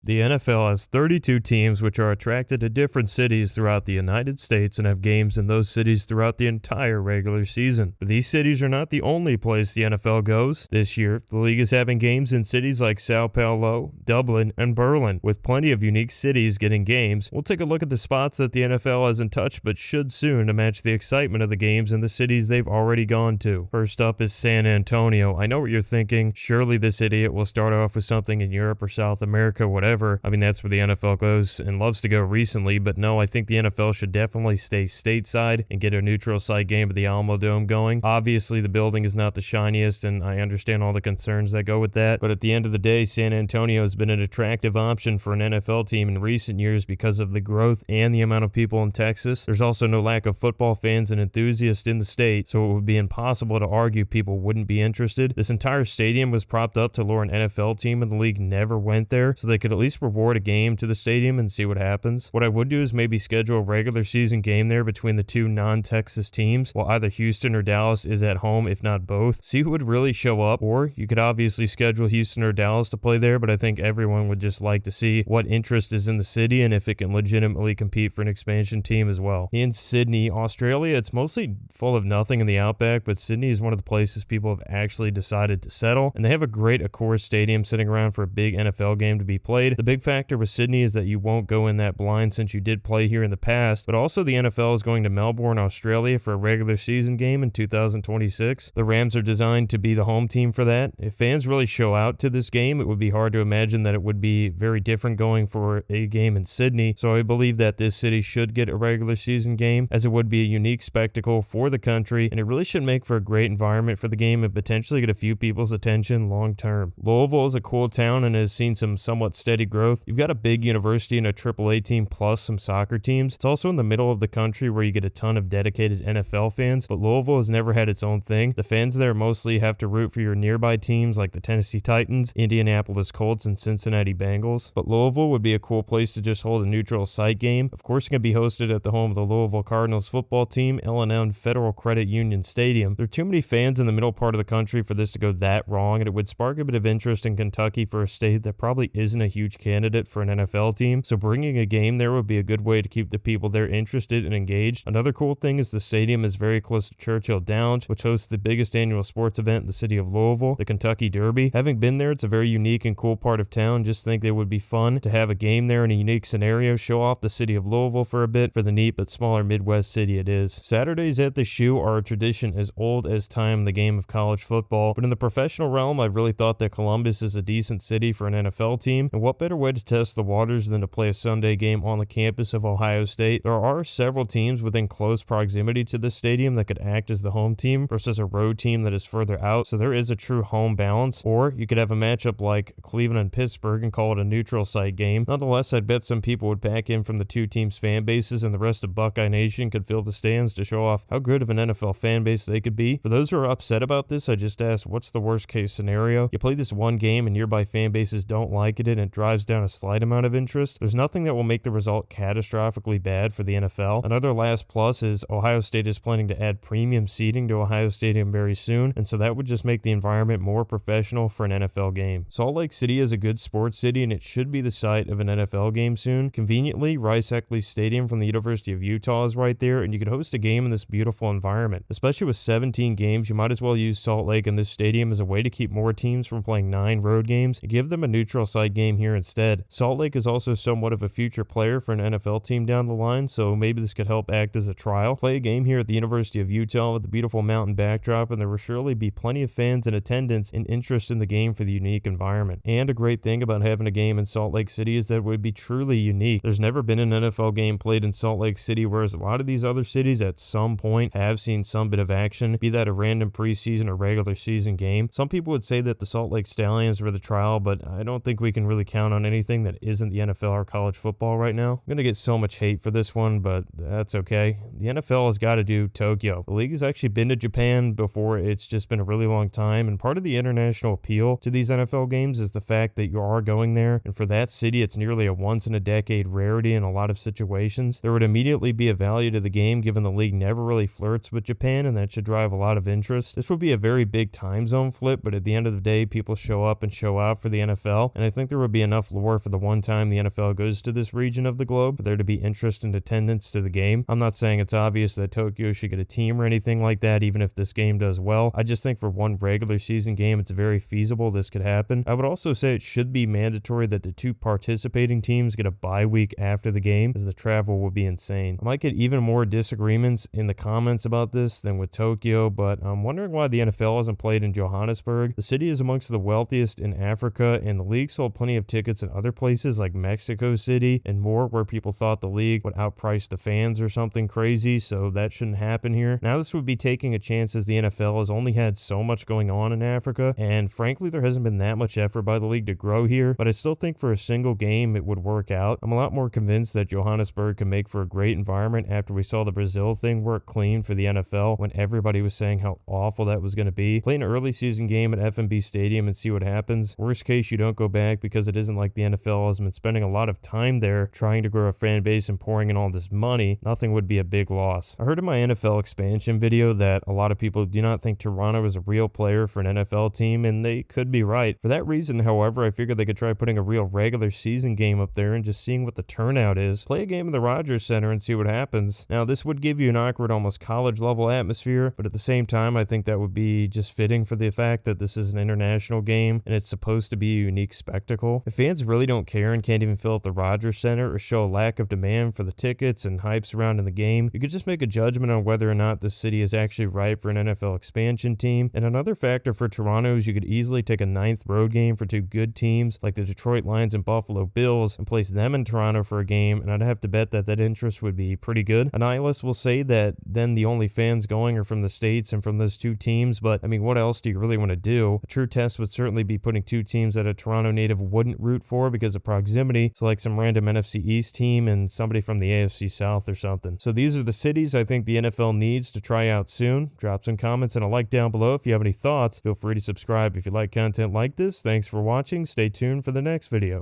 The NFL has 32 teams which are attracted to different cities throughout the United States and have games in those cities throughout the entire regular season. But these cities are not the only place the NFL goes. This year, the league is having games in cities like Sao Paulo, Dublin, and Berlin, with plenty of unique cities getting games. We'll take a look at the spots that the NFL hasn't touched but should soon to match the excitement of the games in the cities they've already gone to. First up is San Antonio. I know what you're thinking. Surely this idiot will start off with something in Europe or South America, whatever. I mean, that's where the NFL goes and loves to go recently, but no, I think the NFL should definitely stay stateside and get a neutral site game at the Alamo Dome going. Obviously, the building is not the shiniest, and I understand all the concerns that go with that, but at the end of the day, San Antonio has been an attractive option for an NFL team in recent years because of the growth and the amount of people in Texas. There's also no lack of football fans and enthusiasts in the state, so it would be impossible to argue people wouldn't be interested. This entire stadium was propped up to lure an NFL team, and the league never went there, so they could at least reward a game to the stadium and see what happens. What I would do is maybe schedule a regular season game there between the two non-Texas teams, while either Houston or Dallas is at home, if not both. See who would really show up, or you could obviously schedule Houston or Dallas to play there, but I think everyone would just like to see what interest is in the city and if it can legitimately compete for an expansion team as well. In Sydney, Australia, it's mostly full of nothing in the outback, but Sydney is one of the places people have actually decided to settle, and they have a great Accor Stadium sitting around for a big NFL game to be played. The big factor with Sydney is that you won't go in that blind since you did play here in the past, but also the NFL is going to Melbourne, Australia for a regular season game in 2026. The Rams are designed to be the home team for that. If fans really show out to this game, it would be hard to imagine that it would be very different going for a game in Sydney, so I believe that this city should get a regular season game, as it would be a unique spectacle for the country, and it really should make for a great environment for the game and potentially get a few people's attention long term. Louisville is a cool town and has seen some somewhat steady growth. You've got a big university and a AAA team plus some soccer teams. It's also in the middle of the country where you get a ton of dedicated NFL fans, but Louisville has never had its own thing. The fans there mostly have to root for your nearby teams like the Tennessee Titans, Indianapolis Colts, and Cincinnati Bengals. But Louisville would be a cool place to just hold a neutral site game. Of course, it's going to be hosted at the home of the Louisville Cardinals football team, L&M Federal Credit Union Stadium. There are too many fans in the middle part of the country for this to go that wrong, and it would spark a bit of interest in Kentucky for a state that probably isn't a huge candidate for an NFL team, so bringing a game there would be a good way to keep the people there interested and engaged. Another cool thing is the stadium is very close to Churchill Downs, which hosts the biggest annual sports event in the city of Louisville, the Kentucky Derby. Having been there, it's a very unique and cool part of town. Just think it would be fun to have a game there in a unique scenario, show off the city of Louisville for a bit for the neat but smaller Midwest city it is. Saturdays at the Shoe are a tradition as old as time in the game of college football, but in the professional realm, I've really thought that Columbus is a decent city for an NFL team, and what better way to test the waters than to play a Sunday game on the campus of Ohio State. There are several teams within close proximity to this stadium that could act as the home team versus a road team that is further out, so there is a true home balance. Or you could have a matchup like Cleveland and Pittsburgh and call it a neutral site game. Nonetheless, I'd bet some people would pack in from the two teams' fan bases, and the rest of Buckeye Nation could fill the stands to show off how good of an NFL fan base they could be. For those who are upset about this, I just ask, what's the worst case scenario? You play this one game and nearby fan bases don't like it and it drives down a slight amount of interest. There's nothing that will make the result catastrophically bad for the NFL. Another last plus is Ohio State is planning to add premium seating to Ohio Stadium very soon, and so that would just make the environment more professional for an NFL game. Salt Lake City is a good sports city and it should be the site of an NFL game soon. Conveniently, Rice-Eccles Stadium from the University of Utah is right there, and you could host a game in this beautiful environment. Especially with 17 games, you might as well use Salt Lake and this stadium as a way to keep more teams from playing 9 road games and give them a neutral site game here instead. Salt Lake is also somewhat of a future player for an NFL team down the line, so maybe this could help act as a trial. Play a game here at the University of Utah with a beautiful mountain backdrop, and there will surely be plenty of fans in attendance and interest in the game for the unique environment. And a great thing about having a game in Salt Lake City is that it would be truly unique. There's never been an NFL game played in Salt Lake City, whereas a lot of these other cities at some point have seen some bit of action, be that a random preseason or regular season game. Some people would say that the Salt Lake Stallions were the trial, but I don't think we can really count on anything that isn't the NFL or college football right now. I'm going to get so much hate for this one, but that's okay. The NFL has got to do Tokyo. The league has actually been to Japan before. It's just been a really long time, and part of the international appeal to these NFL games is the fact that you are going there, and for that city, it's nearly a once-in-a-decade rarity in a lot of situations. There would immediately be a value to the game given the league never really flirts with Japan, and that should drive a lot of interest. This would be a very big time zone flip, but at the end of the day, people show up and show out for the NFL, and I think there would be enough lore for the one time the NFL goes to this region of the globe for there to be interest and attendance to the game. I'm not saying it's obvious that Tokyo should get a team or anything like that, even if this game does well. I just think for one regular season game, it's very feasible this could happen. I would also say it should be mandatory that the two participating teams get a bye week after the game, as the travel would be insane. I might get even more disagreements in the comments about this than with Tokyo, but I'm wondering why the NFL hasn't played in Johannesburg. The city is amongst the wealthiest in Africa, and the league sold plenty of tickets in other places like Mexico City and more, where people thought the league would outprice the fans or something crazy, so that shouldn't happen here. Now this would be taking a chance, as the NFL has only had so much going on in Africa, and frankly there hasn't been that much effort by the league to grow here, but I still think for a single game it would work out. I'm a lot more convinced that Johannesburg can make for a great environment after we saw the Brazil thing work clean for the NFL when everybody was saying how awful that was going to be. Play an early season game at FNB Stadium and see what happens. Worst case, you don't go back, because it isn't like the NFL has been spending a lot of time there trying to grow a fan base and pouring in all this money. Nothing would be a big loss. I heard in my NFL expansion video that a lot of people do not think Toronto is a real player for an NFL team, and they could be right. For that reason, however, I figured they could try putting a real regular season game up there and just seeing what the turnout is. Play a game in the Rogers Center and see what happens. Now, this would give you an awkward, almost college level atmosphere, but at the same time, I think that would be just fitting for the fact that this is an international game and it's supposed to be a unique spectacle. If fans really don't care and can't even fill up the Rogers Center or show a lack of demand for the tickets and hype surrounding the game, you could just make a judgment on whether or not this city is actually right for an NFL expansion team. And another factor for Toronto is you could easily take a ninth road game for two good teams like the Detroit Lions and Buffalo Bills and place them in Toronto for a game, and I'd have to bet that interest would be pretty good. An nihilist will say that then the only fans going are from the States and from those two teams, but I mean, what else do you really want to do? A true test would certainly be putting two teams that a Toronto native wouldn't root for because of proximity, so like some random NFC East team and somebody from the AFC South or something. So these are the cities I think the NFL needs to try out soon. Drop some comments and a like down below if you have any thoughts. Feel free to subscribe if you like content like this. Thanks for watching. Stay tuned for the next video.